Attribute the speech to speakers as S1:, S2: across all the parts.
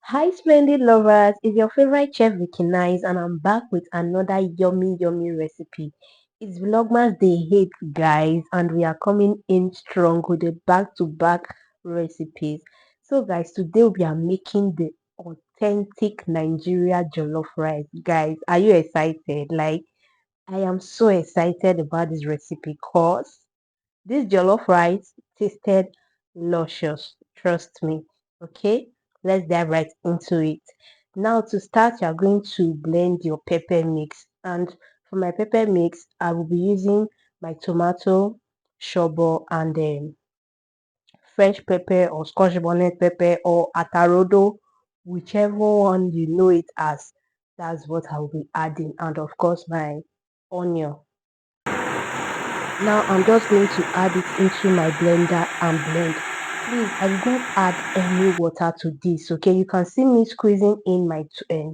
S1: Hi, splendid lovers! It's your favorite chef Vicky Nice, and I'm back with another yummy recipe. It's Vlogmas Day 8, guys, and we are coming in strong with a back-to-back recipes. So, guys, today we are making the authentic Nigeria jollof rice. Guys, are you excited? Like, I am so excited about this recipe because this jollof rice tasted luscious. Trust me. Okay, let's dive right into it. Now, to start, you are going to blend your pepper mix. And for my pepper mix, I will be using my tomato, shobo, and fresh pepper or scotch bonnet pepper or atarodo, whichever one you know it as. That's what I will be adding. And of course, my onion. Now I'm just going to add it into my blender and blend. Please, I did not add any water to this. Okay, you can see me squeezing in my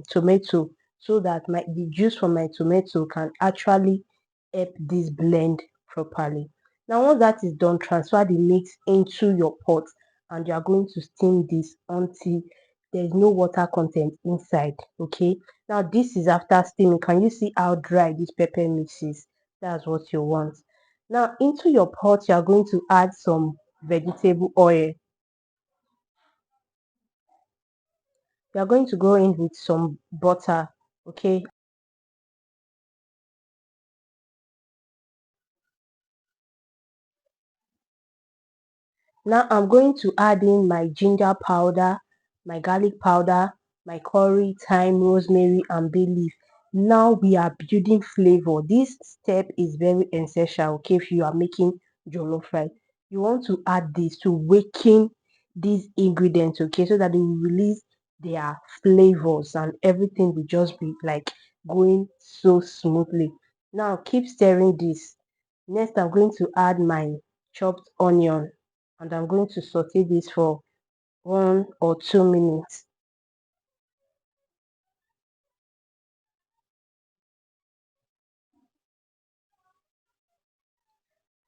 S1: tomato so that the juice from my tomato can actually help this blend properly. Now once that is done, transfer the mix into your pot and you are going to steam this until there is no water content inside. Okay, now this is after steaming. Can you see how dry this pepper mix is? That's what you want. Now into your pot, you are going to add some vegetable oil. You are going to go in with some butter. Okay. Now I'm going to add in my ginger powder, my garlic powder, my curry, thyme, rosemary, and bay leaf. Now we are building flavor. This step is very essential. Okay, if you are making jollof rice, you want to add this to waken these ingredients. Okay, so that they will release their flavors and everything will just be like going so smoothly. Now keep stirring this. Next, I'm going to add my chopped onion and I'm going to saute this for 1 or 2 minutes.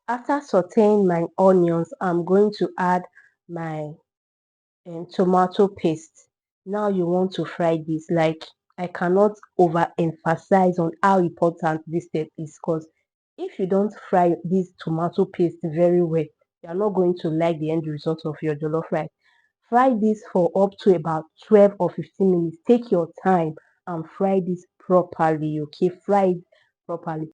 S1: After sauteing my onions, I'm going to add my tomato paste. Now you want to fry this. Like, I cannot overemphasize on how important this step is because if you don't fry this tomato paste very well, you are not going to like the end result of your jollof rice. Fry this for up to about 12 or 15 minutes. Take your time and fry this properly. Okay, fry it properly.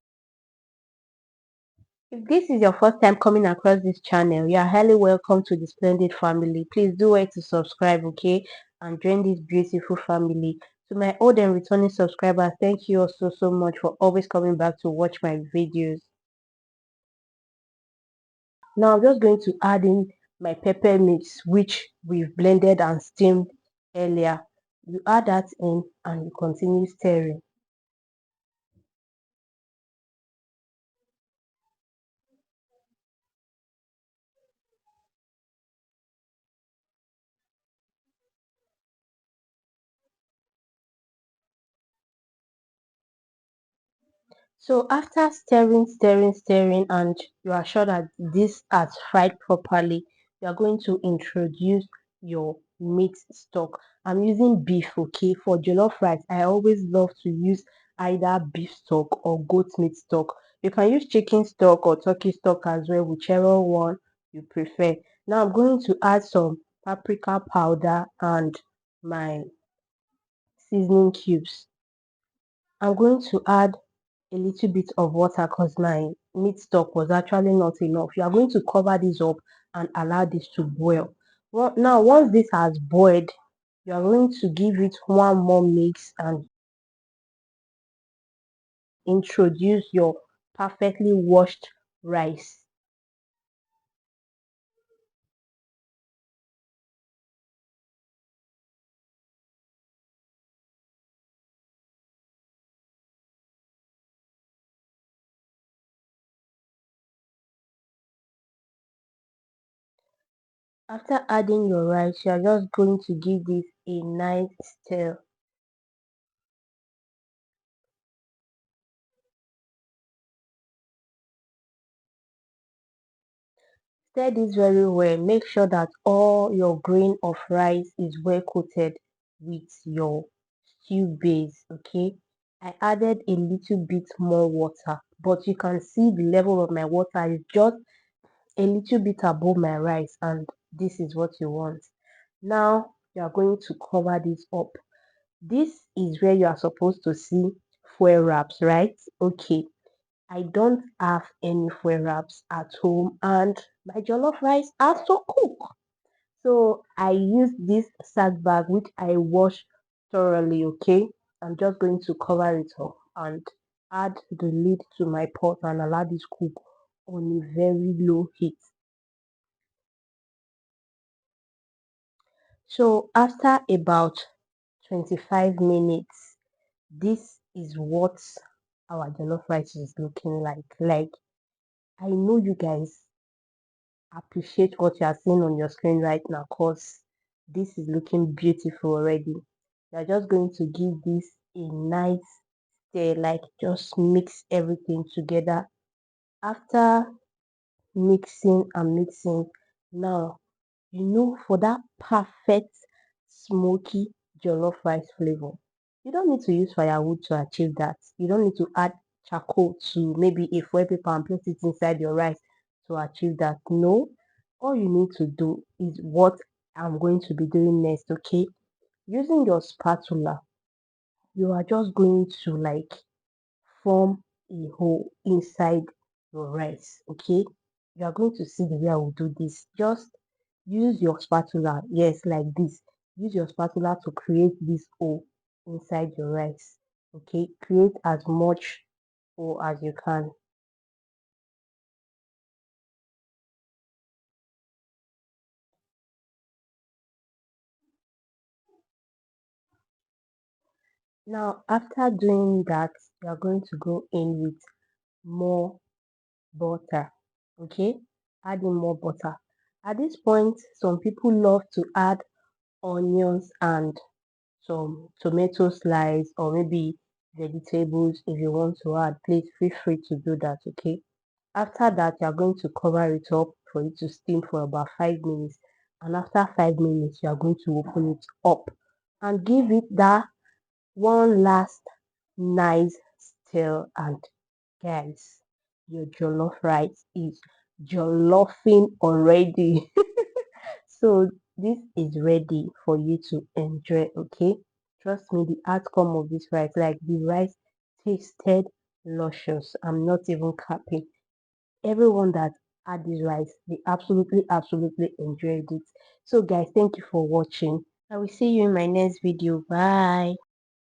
S1: If this is your first time coming across this channel, you are highly welcome to the splendid family. Please do wait to subscribe, okay, and join this beautiful family. To my old and returning subscribers, thank you also so much for always coming back to watch my videos. Now I'm just going to add in my pepper mix, which we've blended and steamed earlier. You add that in and you continue stirring. So after stirring, and you are sure that this has fried properly, you are going to introduce your meat stock. I'm using beef, okay? For jollof rice, I always love to use either beef stock or goat meat stock. You can use chicken stock or turkey stock as well, whichever one you prefer. Now I'm going to add some paprika powder and my seasoning cubes. I'm going to add a little bit of water because my meat stock was actually not enough. You are going to cover this up and allow this to boil. Well, now once this has boiled, you are going to give it one more mix and introduce your perfectly washed rice. After adding your rice, you are just going to give this a nice stir. Stir this very well. Make sure that all your grain of rice is well coated. with your stew base. Okay, I added a little bit more water, but you can see the level of my water is just a little bit above my rice, and this is what you want. Now you are going to cover this up. This is where you are supposed to see foil wraps, right? Okay, I don't have any foil wraps at home, and my jollof rice has to cook. So I use this sack bag which I wash thoroughly. Okay, I'm just going to cover it up and add the lid to my pot and allow this cook on a very low heat. So after about 25 minutes, this is what our jollof rice is looking like. Like, I know you guys appreciate what you are seeing on your screen right now, because this is looking beautiful already. You're just going to give this a nice stir, like just mix everything together. After mixing and mixing, now for that perfect smoky jollof rice flavor, you don't need to use firewood to achieve that. You don't need to add charcoal to maybe a foil paper and place it inside your rice to achieve that. No, all you need to do is what I'm going to be doing next. Okay, using your spatula, you are just going to like form a hole inside your rice. Okay, you are going to see the way I will do this. Just use your spatula, yes, like this. Use your spatula to create this hole inside your rice. Okay, create as much hole as you can. Now after doing that, you are going to go in with more butter. Okay, add in more butter. At this point, some people love to add onions and some tomato slice, or maybe vegetables. If you want to add, please feel free to do that. Okay, after that, you are going to cover it up for it to steam for about 5 minutes, and after 5 minutes you are going to open it up and give it that one last nice stir. And guys, your jollof rice is jollofing already. So this is ready for you to enjoy. Okay, trust me, the outcome of this rice, like the rice tasted luscious. I'm not even capping. Everyone that had this rice, they absolutely enjoyed it. So guys, thank you for watching. I will see you in my next video. Bye.